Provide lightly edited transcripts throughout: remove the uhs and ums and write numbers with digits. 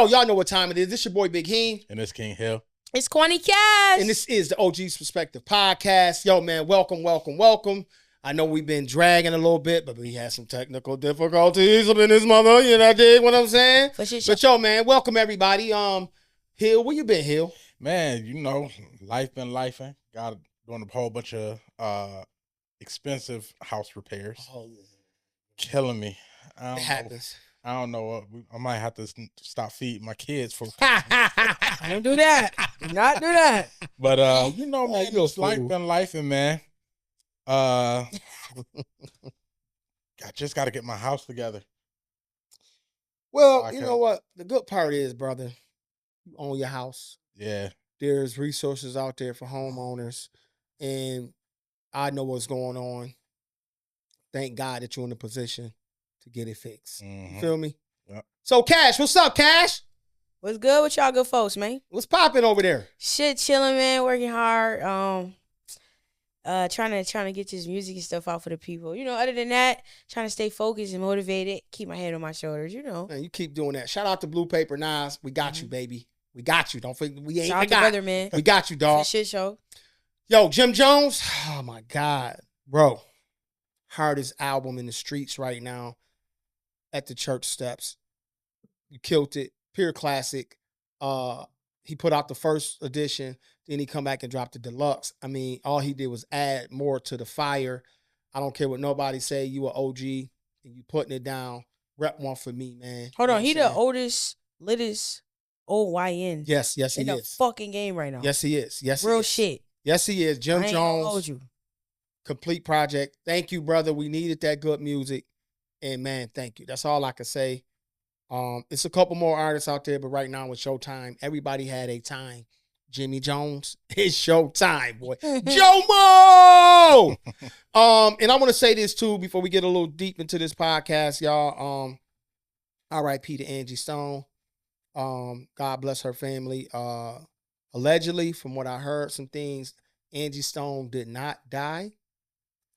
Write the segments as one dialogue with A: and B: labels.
A: Yo, y'all know what time it is. This your boy Big Heem.
B: And it's King Hill.
C: It's Quanie Kash.
A: And this is the OGZ Perspective Podcast. Yo, man, welcome. I know we've been dragging a little bit, but we had some technical difficulties up in this mother. You know, dig what I'm saying?
C: For sure.
A: But yo, man, welcome everybody. Hill, where you been, Hill?
B: Man, you know, life been lifing. Got doing a whole bunch of expensive house repairs.
A: Oh, yeah.
B: Killing me.
A: It happens.
B: I don't know. I might have to stop feeding my kids for.
C: Don't do that. Do not do that.
B: But you know, man,
A: you a
B: life
A: fool.
B: been lifing, man. I just got to get my house together.
A: Well,
B: Okay.
A: you know what? The good part is, brother, you own your house.
B: Yeah.
A: There's resources out there for homeowners, and I know what's going on. Thank God that you're in a position to get it fixed.
B: Mhm.
A: You feel me?
B: Yep.
A: So, Cash, what's up, Cash?
C: What's good with y'all good folks, man?
A: What's popping over there?
C: Shit, chilling, man. Working hard. Trying to get this music and stuff out for the people. You know, other than that, trying to stay focused and motivated. Keep my head on my shoulders, you know.
A: Man, you keep doing that. Shout out to Blue Paper Nas. We got you, baby. We got you. Don't forget, we ain't
C: Shout out to
A: forgot.
C: brother, man.
A: We got you,
C: For
A: dog.
C: the shit show.
A: Yo, Jim Jones. Oh, my God. Bro. Hardest album in the streets right now at the church steps. You killed it. Pure classic. He put out the first edition. Then he come back and dropped the deluxe. I mean, all he did was add more to the fire. I don't care what nobody say. You an OG and you putting it down. Rep one for me, man.
C: Hold
A: You know
C: on. He
A: what
C: the
A: I'm saying?
C: oldest, littest OYN
A: Yes, he
C: in the
A: is.
C: fucking game right now.
A: Yes, he is. Yes,
C: Real
A: he is.
C: shit.
A: Yes, he is. Jim
C: I ain't gonna hold
A: Jones,
C: you.
A: complete project. Thank you, brother. We needed that good music. And man, thank you. That's all I can say. It's a couple more artists out there, but right now with Showtime, everybody had a time. Jimmy Jones, it's Showtime, boy. Jomo! And I want to say this too before we get a little deep into this podcast, y'all. R.I.P. to Angie Stone. God bless her family. Allegedly, from what I heard, some things, Angie Stone did not die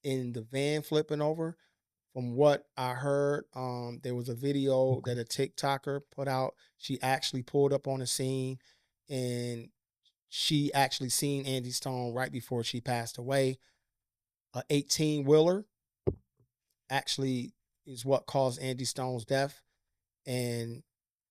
A: in the van flipping over. From what I heard, there was a video that a TikToker put out. She actually pulled up on the scene, and she actually seen Angie Stone right before she passed away. A 18-wheeler actually is what caused Angie Stone's death, and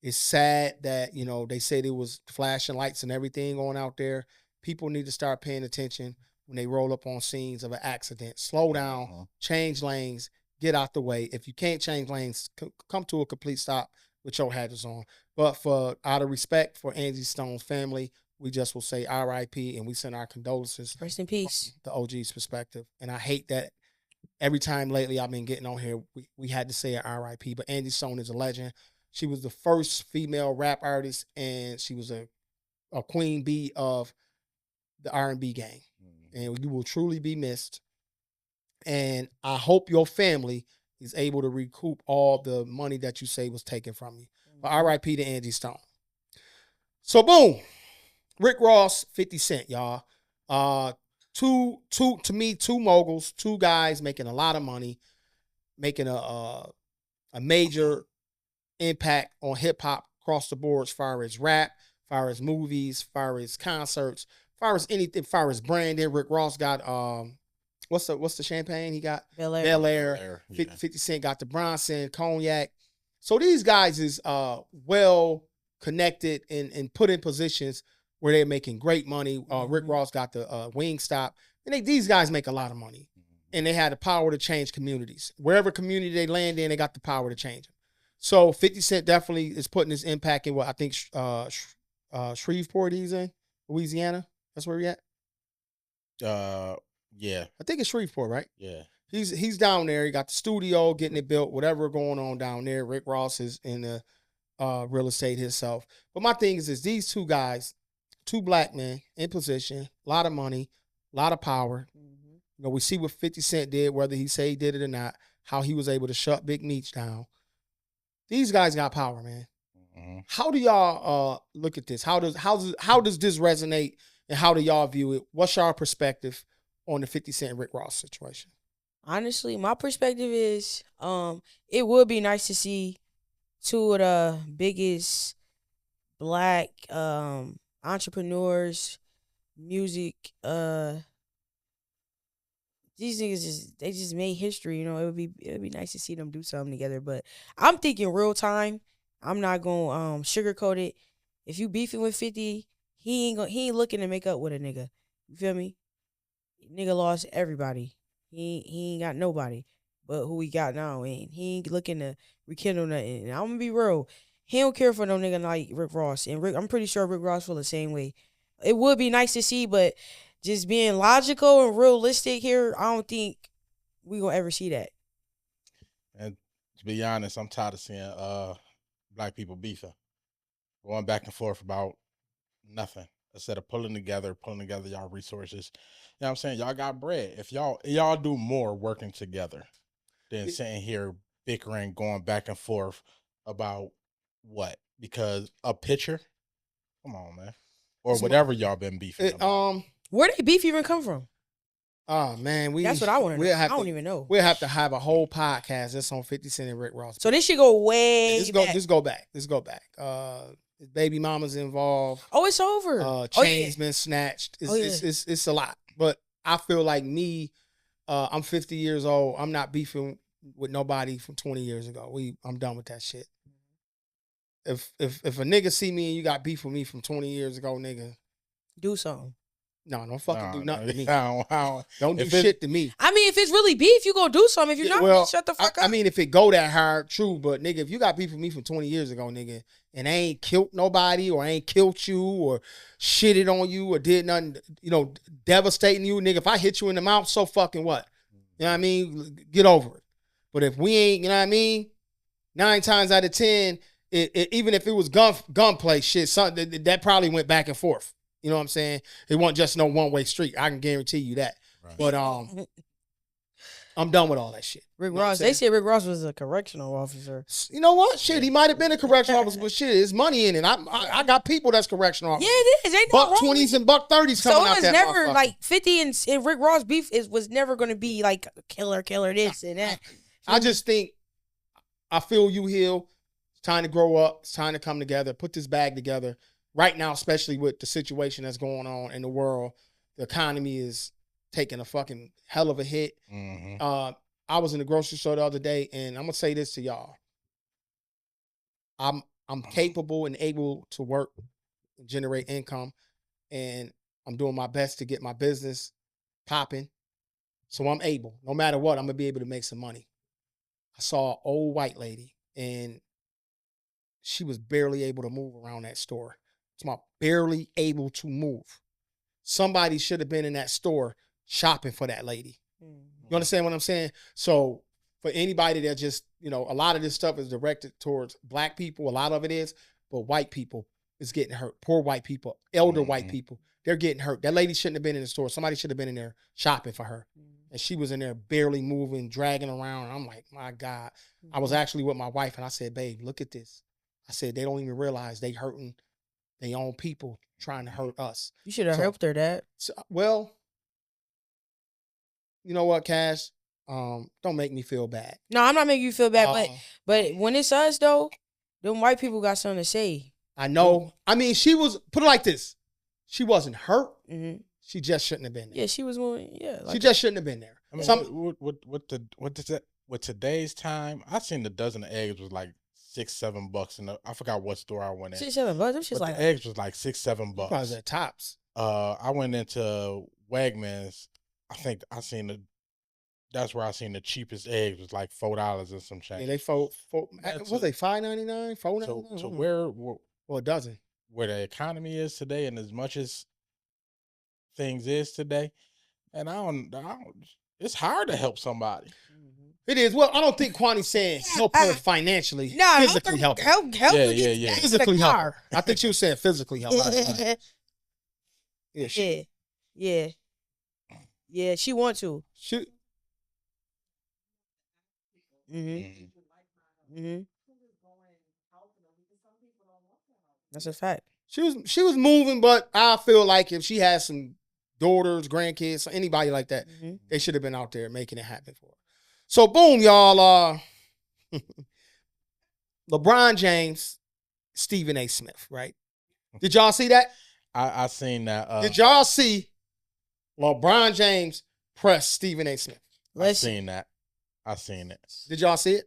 A: it's sad that, you know, they say there was flashing lights and everything going out there. People need to start paying attention when they roll up on scenes of an accident. Slow down, change lanes, get out the way. If you can't change lanes, come to a complete stop with your hazards on. But out of respect for Angie Stone's family, we just will say R.I.P. and we send our condolences.
C: Rest in peace.
A: The OG's perspective. And I hate that every time lately I've been getting on here, we had to say R.I.P. But Angie Stone is a legend. She was the first female rap artist, and she was a queen bee of the R&B game. And you will truly be missed. And I hope your family is able to recoup all the money that you say was taken from you. But R.I.P. to Angie Stone. So boom, Rick Ross, 50 Cent, y'all. Two moguls, two guys making a lot of money, making a major impact on hip hop across the board, as far as rap, as far as movies, as far as concerts, as far as anything, as far as branding. Rick Ross got what's the champagne he got?
C: Bel Air.
A: Bel Air.
B: Yeah.
A: 50 Cent got the Bronson, Cognac. So these guys is well connected and put in positions where they're making great money. Rick Ross got the Wingstop. And these guys make a lot of money. And they had the power to change communities. Wherever community they land in, they got the power to change them. So 50 Cent definitely is putting his impact in what I think Shreveport he's in, Louisiana. That's where he at?
B: Yeah.
A: I think it's Shreveport, right?
B: Yeah.
A: He's down there. He got the studio, getting it built, whatever going on down there. Rick Ross is in the real estate himself. But my thing is these two guys, two black men in position, a lot of money, a lot of power. You know, we see what 50 Cent did, whether he say he did it or not, how he was able to shut Big Meech down. These guys got power, man. How do y'all look at this? How does this resonate, and how do y'all view it? What's your perspective on the 50 Cent and Rick Ross situation?
C: Honestly, my perspective is, it would be nice to see two of the biggest black entrepreneurs, music, these niggas they just made history, you know. It would be nice to see them do something together. But I'm thinking real time. I'm not gonna sugarcoat it. If you beefing with 50, he ain't looking to make up with a nigga. You feel me? Nigga lost everybody. He ain't got nobody but who he got now, and he ain't looking to rekindle nothing. And I'm gonna be real. He don't care for no nigga like Rick Ross. And I'm pretty sure Rick Ross feel the same way. It would be nice to see, but just being logical and realistic here, I don't think we gonna ever see that.
B: And to be honest, I'm tired of seeing black people beefing, going back and forth about nothing instead of pulling together y'all resources. You know what I'm saying? Y'all got bread. If y'all do more working together than sitting here bickering, going back and forth about what? Because a picture? Come on, man. Or whatever y'all been beefing about.
C: Where did beef even come from?
A: Oh man,
C: that's what I want to know. I don't even know.
A: We'll have to have a whole podcast just on 50 Cent and Rick Ross.
C: So this should go way back.
A: Let's go back. His baby mama's involved.
C: Oh, it's over.
A: Chain's been snatched. It's a lot. But I feel like I'm 50 years old. I'm not beefing with nobody from 20 years ago. I'm done with that shit. If a nigga see me and you got beef with me from 20 years ago, nigga,
C: do something.
A: No, don't fucking do nothing to me.
B: How?
A: Don't do shit to me.
C: I mean, if it's really beef, you gonna do something. If you're not, shut the fuck up.
A: I mean, if it go that hard, true. But nigga, if you got beef with me from 20 years ago, nigga, and I ain't killed nobody or I ain't killed you or shitted on you or did nothing, devastating you, nigga, if I hit you in the mouth, so fucking what? You know what I mean? Get over it. But if we ain't, you know what I mean? 9 times out of 10, even if it was gunplay shit, that probably went back and forth. You know what I'm saying? It wasn't just no one-way street. I can guarantee you that. Right. But I'm done with all that shit.
C: Rick Ross, they said Rick Ross was a correctional officer.
A: You know what? Shit, he might have been a correctional officer, but shit, there's money in it. I got people that's correctional officers.
C: Yeah, it is. Ain't no wrong.
A: $20s and $30s coming out that
C: So it was never like 50 and Rick Ross beef was never going to be like killer this and that.
A: I just think, I feel you, Hill. It's time to grow up. It's time to come together. Put this bag together. Right now, especially with the situation that's going on in the world, the economy is taking a fucking hell of a hit. Mm-hmm. I was in the grocery store the other day, and I'm gonna say this to y'all: I'm capable and able to work and generate income, and I'm doing my best to get my business popping. So I'm able, no matter what, I'm gonna be able to make some money. I saw an old white lady, and she was barely able to move around that store. Barely able to move. Somebody should have been in that store shopping for that lady. You understand what I'm saying? So for anybody that just, a lot of this stuff is directed towards black people. A lot of it is, but white people is getting hurt. Poor white people, elder white people, they're getting hurt. That lady shouldn't have been in the store. Somebody should have been in there shopping for her. And she was in there barely moving, dragging around. And I'm like, my God. I was actually with my wife and I said, babe, look at this. I said, they don't even realize they hurting their own people trying to hurt us.
C: You should have helped her, Dad.
A: So, well, you know what, Cash? Don't make me feel bad.
C: No, I'm not making you feel bad, but when it's us though, them white people got something to say.
A: I know. I mean, she was, put it like this: she wasn't hurt. Mm-hmm. She just shouldn't have been there.
C: Yeah, she was moving. Yeah,
A: she just shouldn't have been there.
B: I mean, with today's time, I seen the dozen of eggs was like $6-7 and I forgot what store I went in.
C: $6-7. Them shit's like
B: the eggs was like $6-7.
A: Probably at Tops.
B: I went into Wegmans. I think that's where I seen the cheapest eggs was like $4 or some change.
A: Yeah, they was they $5.99, $4.99?
B: So where
A: a dozen.
B: Where the economy is today, and as much as things is today, and I don't it's hard to help somebody.
A: It is. Well, I don't think Quanie's saying help her financially. No, physically help her.
C: Help
B: yeah.
A: Physically help her. I think she was saying physically help her.
C: Yeah, she want to. That's a fact.
A: She was moving, but I feel like if she has some daughters, grandkids, anybody like that, they should have been out there making it happen for her. So boom, y'all. LeBron James, Stephen A. Smith, right? Did y'all see that?
B: I seen that.
A: Did y'all see LeBron James press Stephen A. Smith?
B: I seen that. I seen it.
A: Did y'all see it?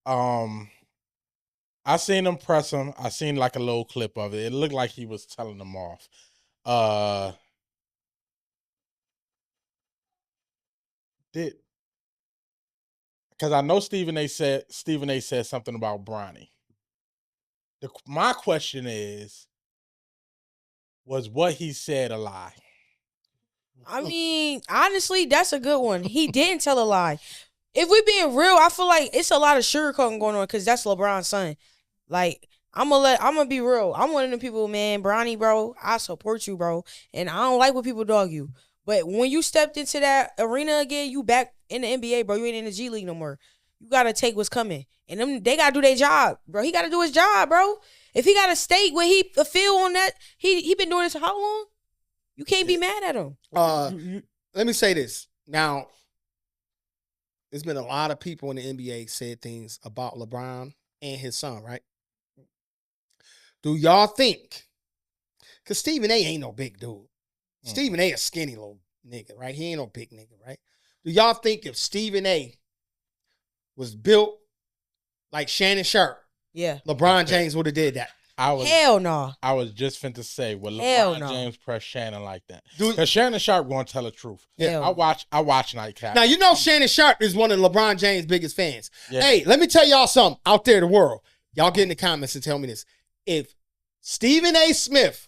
B: I seen him press him. I seen like a little clip of it. It looked like he was telling them off. Because I know Stephen A. said something about Bronny. My question is, was what he said a lie?
C: I mean, honestly, that's a good one. He didn't tell a lie. If we being real, I feel like it's a lot of sugarcoating going on because that's LeBron's son. Like, I'm gonna be real. I'm one of them people, man. Bronny, bro, I support you, bro. And I don't like when people dog you. But when you stepped into that arena again, you back in the NBA, bro. You ain't in the G League no more. You gotta take what's coming. And they gotta do their job, bro. He gotta do his job, bro. If he got a stake where he feel on that, he been doing this for how long? You can't be mad at him.
A: Let me say this. Now, there's been a lot of people in the NBA said things about LeBron and his son, right? Do y'all think, because Stephen A ain't no big dude. Stephen A a skinny little nigga, right? He ain't no big nigga, right? Do y'all think if Stephen A was built like Shannon Sharp,
C: yeah,
A: LeBron James would have did that?
C: Hell no.
B: I was just finna say, well, LeBron James press Shannon like that? Because Shannon Sharp gonna tell the truth.
A: Yeah,
B: I watch Nightcap.
A: Now, you know Shannon Sharp is one of LeBron James' biggest fans. Yeah. Hey, let me tell y'all something out there in the world. Y'all get in the comments and tell me this. If Stephen A. Smith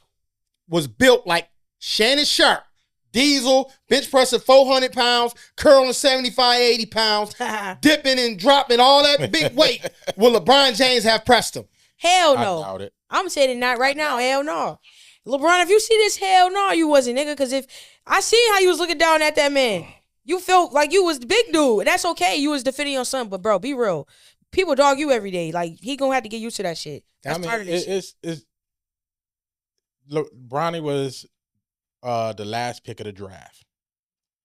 A: was built like Shannon Sharp, diesel, bench pressing 400 pounds, curling 75, 80 pounds, dipping and dropping all that big weight, will LeBron James have pressed him?
C: Hell no.
B: I doubt it.
C: I'm saying it not right now. Hell no. LeBron, if you see this, hell no, you wasn't, nigga. Because if I see how you was looking down at that man, you felt like you was the big dude. That's okay. You was defending your son. But, bro, be real. People dog you every day. Like, he going to have to get used to that shit. That's part of this shit.
B: Look, Bronny was the last pick of the draft.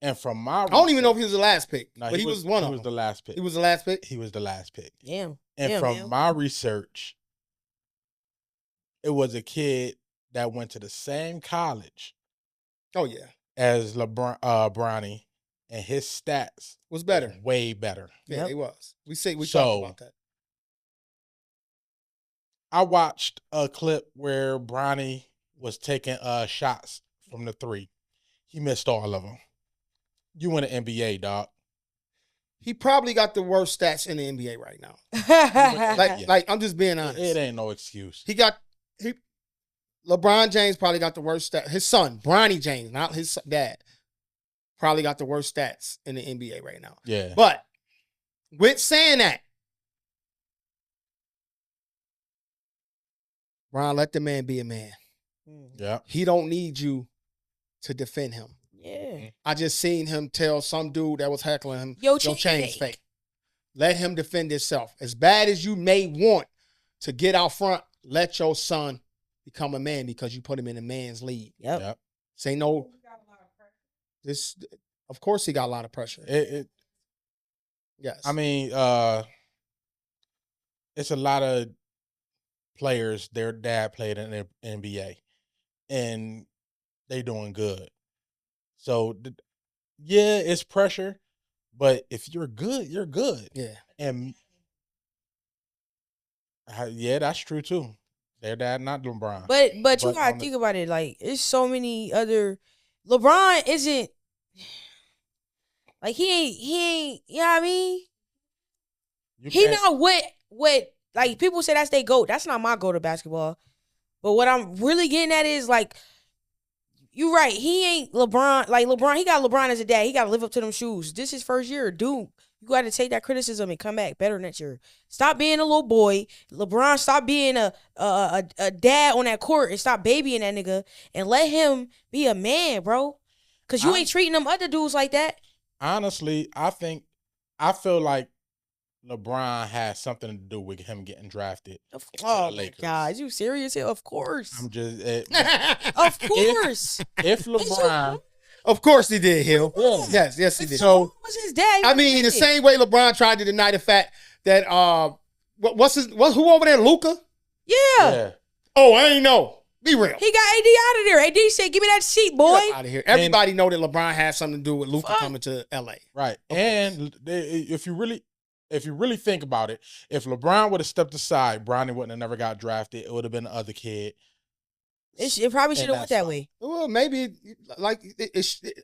B: And from my
A: I don't even know if he was the last pick. No, but he was one of them.
B: He was the last pick.
A: He was the last pick?
B: He was the last pick.
C: Damn.
B: And from my research, it was a kid that went to the same college.
A: Oh, yeah.
B: As Bronny, and his stats
A: was better.
B: Way better.
A: Yeah, it was. We talked about that.
B: I watched a clip where Bronny was taking shots from the three. He missed all of them. You in the NBA, dog. He
A: probably got the worst stats in the NBA right now. like I'm just being honest.
B: It ain't no excuse.
A: LeBron James probably got the worst stats. His son, Bronny James, not his dad, probably got the worst stats in the NBA right now.
B: Yeah.
A: But with saying that, Bron, let the man be a man.
B: Yeah.
A: He don't need you to defend him.
C: Yeah.
A: I just seen him tell some dude that was heckling him, your chain's fake. Let him defend himself. As bad as you may want to get out front, let your son become a man because you put him in a man's league.
C: Yep.
A: Say no. This, of course, he got a lot of pressure. Yes.
B: I mean, it's a lot of players. Their dad played in the NBA, and they doing good. So, yeah, it's pressure, but if you're good, you're good.
A: Yeah.
B: And yeah, that's true too. Their dad, not LeBron.
C: But you gotta think about it. Like, it's so many other. LeBron isn't like he ain't. You know what I mean? He not what like people say that's their GOAT. That's not my GOAT of basketball. But what I'm really getting at is like, you're right. He ain't LeBron. Like LeBron, he got LeBron as a dad. He got to live up to them shoes. This is his first year, dude. You got to take that criticism and come back better next year. Stop being a little boy. LeBron, stop being a dad on that court and stop babying that nigga and let him be a man, bro. Because you ain't treating them other dudes like that.
B: Honestly, I feel like LeBron has something to do with him getting drafted.
C: Oh, my God. You serious? Of course.
B: I'm just...
C: of course.
B: If LeBron...
A: Of course he did, Hill. Yeah. Yes, he did.
C: So was his dad.
A: I mean, the same way LeBron tried to deny the fact that who over there, Luka?
C: Yeah.
A: Oh, I ain't know. Be real.
C: He got AD out of there. AD said, "Give me that seat, boy."
A: Out of here. Everybody know that LeBron has something to do with Luka coming to LA.
B: Right. And if you really think about it, if LeBron would have stepped aside, Bronny wouldn't have never got drafted. It would have been the other kid.
C: It probably should have went that way.
A: Well, maybe like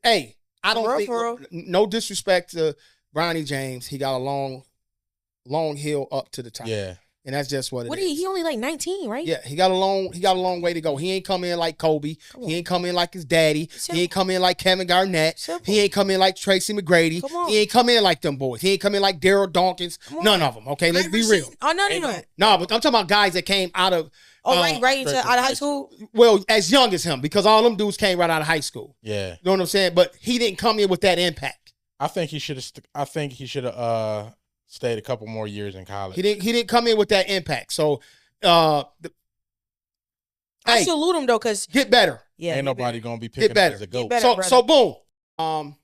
A: hey, I don't think no disrespect to Bronny James. He got a long hill up to the top.
B: Yeah.
A: And that's just what it is.
C: He only like 19, right?
A: Yeah, he got a long way to go. He ain't come in like Kobe. He ain't come in like his daddy. Simple. He ain't come in like Kevin Garnett. Simple. He ain't come in like Tracy McGrady. He ain't come in like them boys. He ain't come in like Daryl Dawkins. None of them. Okay, let's be real.
C: Oh no.
A: No, but I'm talking about guys that came out of
C: right out of high school.
A: Well, as young as him, because all them dudes came right out of high school.
B: Yeah,
A: you know what I'm saying. But he didn't come in with that impact.
B: I think he should have. Stayed a couple more years in college.
A: He didn't come in with that impact. So,
C: I salute him though, cause
A: get better.
B: Yeah, ain't nobody gonna be picking him as a goat.
A: So boom.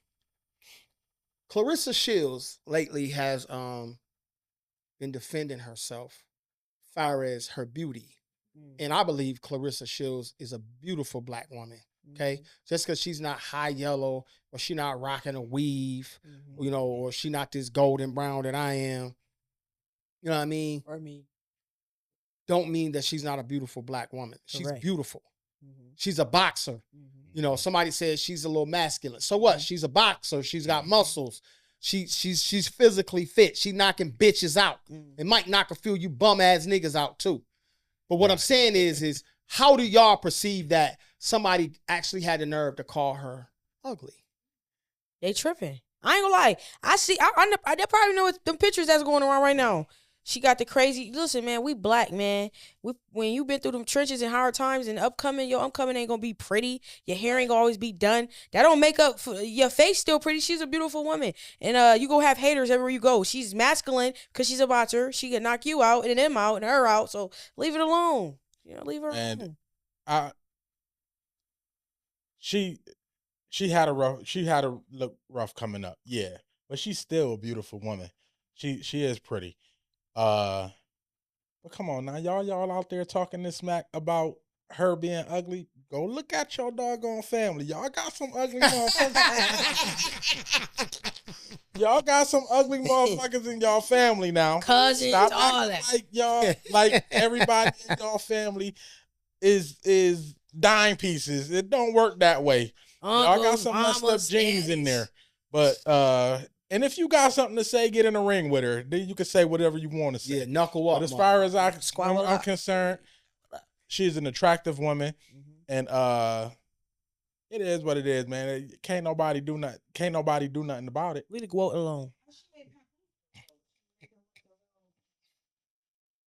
A: Clarissa Shields lately has been defending herself, as far as her beauty, and I believe Clarissa Shields is a beautiful black woman. Okay, just because she's not high yellow or she not rocking a weave, you know, or she not this golden brown that I am, you know what I mean?
C: Or me.
A: Don't mean that she's not a beautiful black woman. She's beautiful. She's a boxer. You know, somebody says she's a little masculine. So what? She's a boxer. She's got muscles. She's physically fit. She knocking bitches out. It might knock a few you bum ass niggas out too. But what I'm saying is how do y'all perceive that somebody actually had the nerve to call her ugly?
C: They tripping. I ain't gonna lie. They probably know them pictures that's going around right now. She got the crazy. Listen, man, we black, man. When you been through them trenches and hard times, and your upcoming ain't gonna be pretty. Your hair ain't gonna always be done. That don't make up for your face. Still pretty. She's a beautiful woman, and you go have haters everywhere you go. She's masculine because she's a boxer. She can knock you out and them out and her out. So leave it alone. You know, leave her alone.
B: She had a look rough coming up, yeah, but she's still a beautiful woman. She is pretty. But come on now, y'all out there talking this smack about her being ugly. Go look at your doggone family. Y'all got some ugly motherfuckers. Y'all got some ugly motherfuckers in y'all family now.
C: Cousins, all that.
B: Like y'all, like everybody in y'all family is dime pieces. It don't work that way. Y'all got some messed up genes in there. But and if you got something to say, get in the ring with her. Then you can say whatever you want to say.
A: Yeah, knuckle up.
B: But as far as I'm concerned, she's an attractive woman, and it is what it is, man. Can't nobody do nothing about it.
C: Leave the quote alone.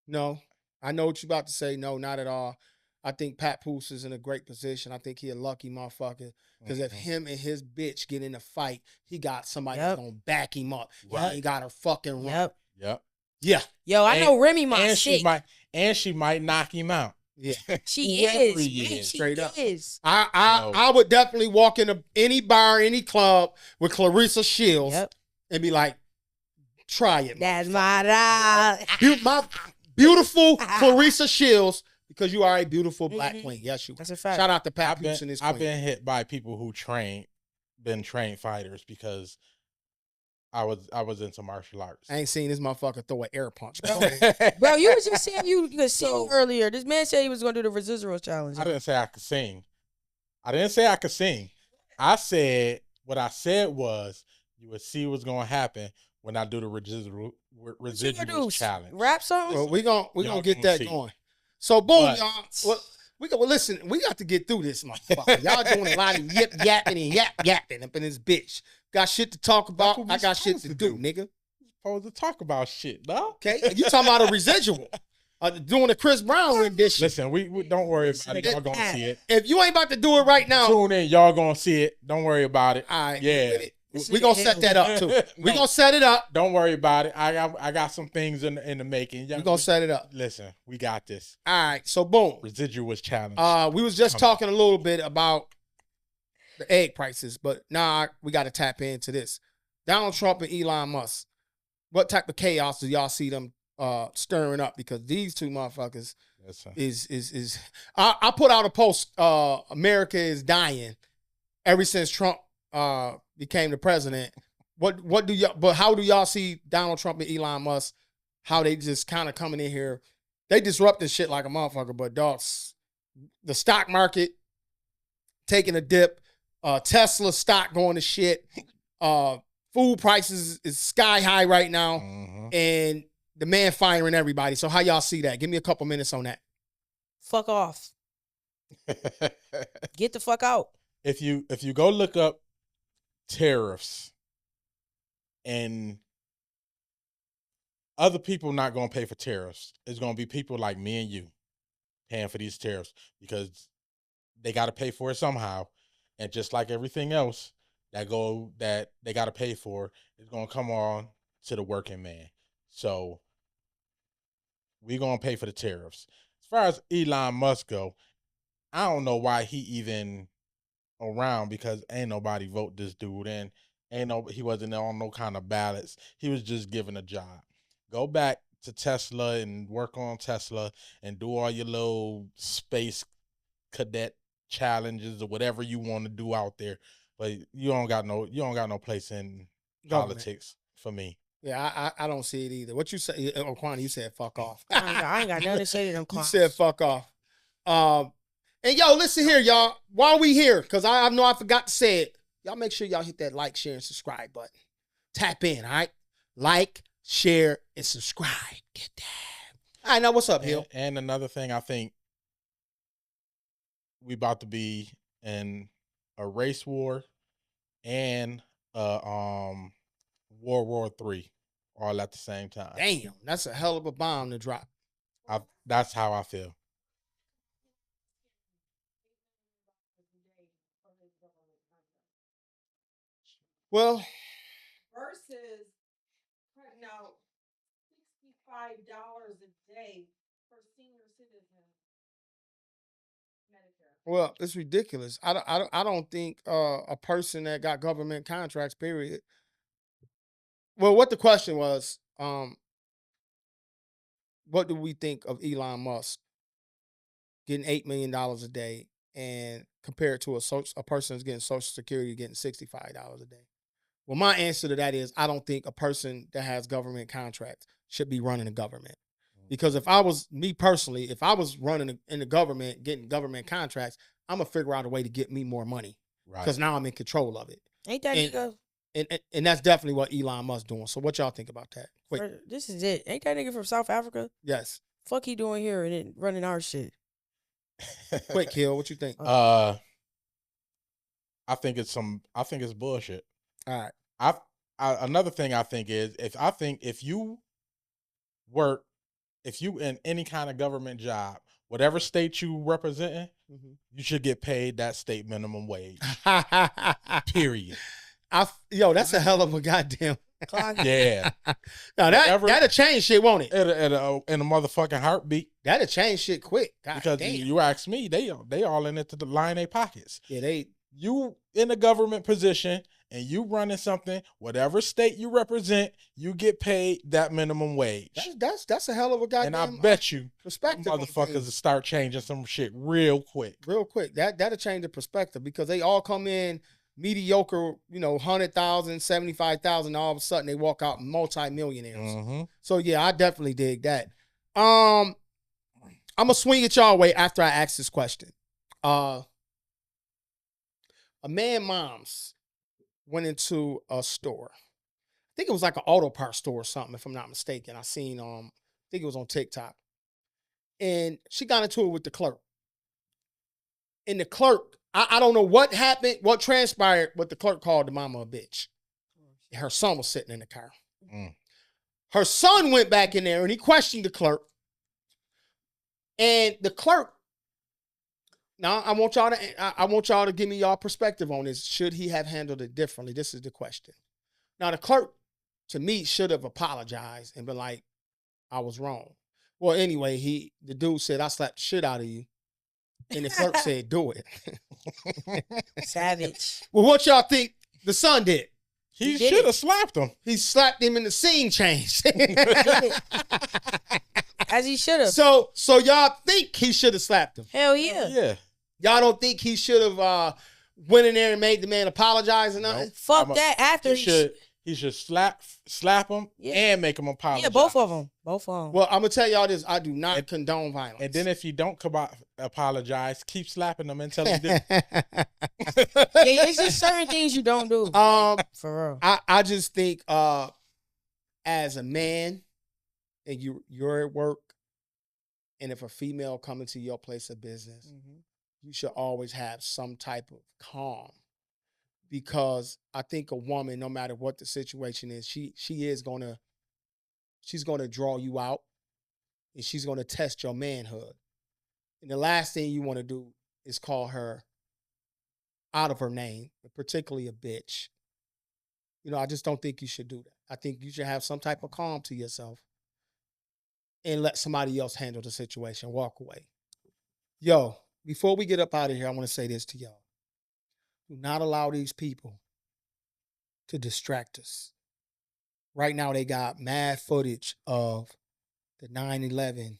A: No, I know what you're about to say. No, not at all. I think Pat Poose is in a great position. I think he a lucky motherfucker. Because if him and his bitch get in a fight, he got somebody that's going to back him up. Right. He ain't got her fucking run.
B: Yep.
A: Yeah.
C: Yo, I know Remy might
B: she might knock him out.
A: Yeah.
C: She is.
A: Straight up. I would definitely walk into any bar, any club with Clarissa Shields and be like, try it.
C: That's my dog.
A: My beautiful Clarissa Shields. Because you are a beautiful black queen. Yes, you.
C: That's a fact.
A: Shout out to Pat Poose and his queen.
B: I've been hit by people who been trained fighters because I was into martial arts.
A: I ain't seen this motherfucker throw an air punch.
C: Bro, you was just saying you could sing earlier. This man said he was going to do the residual challenge.
B: I didn't say I could sing. I said, what I said was, you would see what's going to happen when I do the residual challenge.
C: Rap songs?
A: Well, we gonna get that going. So boom, y'all. Well, listen, we got to get through this, motherfucker. Y'all doing a lot of yapping and yapping up in this bitch. Got shit to talk about. I got shit to do, nigga.
B: Supposed to talk about shit, dog.
A: Okay, you talking about a residual? Doing a Chris Brown rendition.
B: Listen, we don't worry about it. Y'all gonna see it.
A: If you ain't about to do it right now,
B: tune in. Y'all gonna see it. Don't worry about it.
A: All right, yeah. We gonna set that up too. We gonna set it up.
B: Don't worry about it. I got some things in the making.
A: We gonna set it up.
B: Listen, we got this.
A: All right. So boom.
B: Residual challenge.
A: We was just talking a little bit about the egg prices, but now we got to tap into this. Donald Trump and Elon Musk. What type of chaos do y'all see them stirring up? Because these two motherfuckers
B: Yes, sir.
A: is I put out a post. America is dying ever since Trump became the president. What do y'all? But how do y'all see Donald Trump and Elon Musk? How they just kind of coming in here? They disrupting shit like a motherfucker. But dogs, the stock market taking a dip. Tesla stock going to shit. Food prices is sky high right now, and the man firing everybody. So how y'all see that? Give me a couple minutes on that.
C: Fuck off. Get the fuck out.
B: If you go look up tariffs, and other people not going to pay for tariffs, it's going to be people like me and you paying for these tariffs because they got to pay for it somehow. And just like everything else that they got to pay for, it's going to come on to the working man. So we're going to pay for the tariffs. As far as Elon Musk go, I don't know why he even around, because ain't nobody vote this dude in. He wasn't on no kind of ballots. He was just given a job. Go back to Tesla and work on Tesla and do all your little space cadet challenges or whatever you want to do out there. But you don't got no place in politics for me.
A: Yeah, I don't see it either. What you say, Quanie? You said fuck off.
C: I ain't got nothing to say to them.
A: You said fuck off. And yo, listen here, y'all. While we here, because I know I forgot to say it, y'all make sure y'all hit that like, share, and subscribe button. Tap in, all right? Like, share, and subscribe. Get that. All right, now what's up, Hill?
B: And another thing, I think we about to be in a race war and World War III all at the same time.
A: Damn, that's a hell of a bomb to drop.
B: That's how I feel.
A: Well,
C: versus cutting out $65 a day for senior citizens Medicare.
A: Well, it's ridiculous. I don't think a person that got government contracts, period. Well, what the question was, what do we think of Elon Musk getting $8 million a day and compared to a person who's getting Social Security getting $65 a day? Well, my answer to that is I don't think a person that has government contracts should be running the government. Because if I was, me personally, if I was running in the government, getting government contracts, I'm going to figure out a way to get me more money.
B: Right.
A: Because now I'm in control of it.
C: Ain't that nigga?
A: And that's definitely what Elon Musk doing. So what y'all think about that? Wait.
C: This is it. Ain't that nigga from South Africa?
A: Yes.
C: Fuck he doing here and then running our shit.
A: Quick, Kill, what you think?
B: I think it's bullshit.
A: All right.
B: Another thing I think is if you in any kind of government job, whatever state you representing, you should get paid that state minimum wage. Period.
A: That's a hell of a goddamn.
B: Yeah.
A: No, that'll change shit, won't it?
B: In a motherfucking heartbeat.
A: That'll change shit quick. God
B: because
A: damn.
B: You ask me, they all in it to line their pockets.
A: Yeah,
B: you in a government position and you running something, whatever state you represent, you get paid that minimum wage.
A: That's a hell of a goddamn.
B: And I bet you
A: perspective
B: motherfuckers will start changing some shit real quick.
A: Real quick. That'll change the perspective because they all come in mediocre, 100,000, 75,000. All of a sudden they walk out multi-millionaires.
B: Mm-hmm.
A: So yeah, I definitely dig that. I'm gonna swing it y'all way after I ask this question. A man mom's went into a store. I think it was like an auto parts store or something, if I'm not mistaken. I seen I think it was on TikTok. And she got into it with the clerk. And the clerk, I don't know what happened, what transpired, but the clerk called the mama a bitch. Her son was sitting in the car. Her son went back in there and he questioned the clerk. And the clerk, now I want y'all to give me y'all perspective on this. Should he have handled it differently? This is the question. Now the clerk, to me, should have apologized and been like, I was wrong. Well, anyway, the dude said, I slapped the shit out of you. And the clerk said, do it.
C: Savage.
A: Well, what y'all think the son did?
B: He should have slapped him.
A: He slapped him and the scene changed.
C: As he should have.
A: So y'all think he should have slapped him?
C: Hell yeah.
B: Yeah.
A: Y'all don't think he should have went in there and made the man apologize or nothing?
B: Nope.
C: Fuck that. After
B: he should slap him and make him apologize.
C: Yeah, both of them. Well,
A: I'm gonna tell y'all this: I do not condone violence.
B: And then if you don't apologize, keep slapping them until he do.
C: yeah, it's just certain things you don't do. For real.
A: I just think as a man, and you're at work, and if a female come into your place of business, you should always have some type of calm. Because I think a woman, no matter what the situation is, she's gonna draw you out, and she's gonna test your manhood. And the last thing you want to do is call her out of her name, particularly a bitch. You know, I just don't think you should do that. I think you should have some type of calm to yourself and let somebody else handle the situation. Walk away. Yo, before we get up out of here, I want to say this to y'all. Do not allow these people to distract us. Right now, they got mad footage of the 9/11,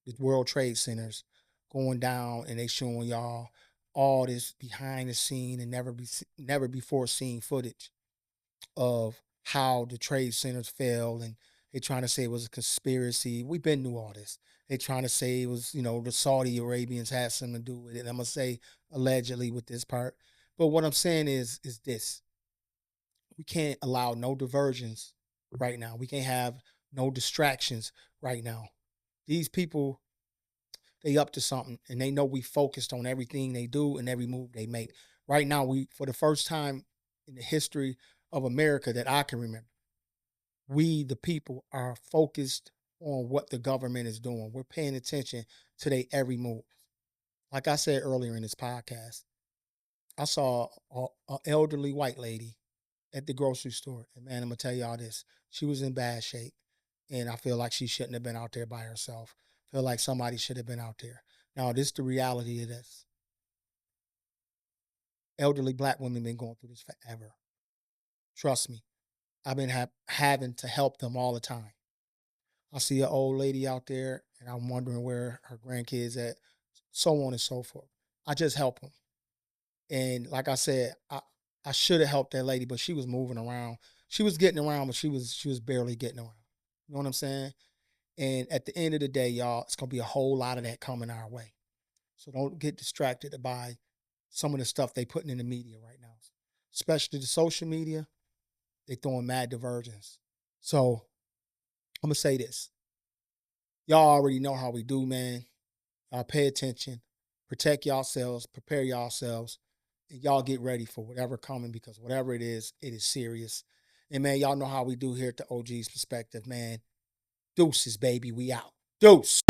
A: the World Trade Centers going down, and they showing y'all all this behind the scene and never before seen footage of how the trade centers fell, and they trying to say it was a conspiracy. We've been through all this. They trying to say it was, the Saudi Arabians had something to do with it. And I'm gonna say allegedly with this part. But what I'm saying is this. We can't allow no diversions right now. We can't have no distractions right now. These people, they up to something, and they know we focused on everything they do and every move they make. Right now, we, for the first time in the history of America that I can remember, we, the people, are focused on what the government is doing. We're paying attention to their every move. Like I said earlier in this podcast, I saw an elderly white lady at the grocery store. And man, I'm going to tell y'all this. She was in bad shape. And I feel like she shouldn't have been out there by herself. I feel like somebody should have been out there. Now, this is the reality of this. Elderly black women been going through this forever. Trust me. I've been having to help them all the time. I see an old lady out there, and I'm wondering where her grandkids at, so on and so forth. I just help them. And like I said, I should have helped that lady, but she was moving around. She was getting around, but she was barely getting around. You know what I'm saying? And at the end of the day, y'all, it's going to be a whole lot of that coming our way. So don't get distracted by some of the stuff they putting in the media right now. Especially the social media, they throwing mad diversions. So I'm going to say this. Y'all already know how we do, man. Y'all pay attention. Protect yourselves. Prepare yourselves. And y'all get ready for whatever coming, because whatever it is serious. And, man, y'all know how we do here at the OG's Perspective, man. Deuces, baby. We out. Deuce.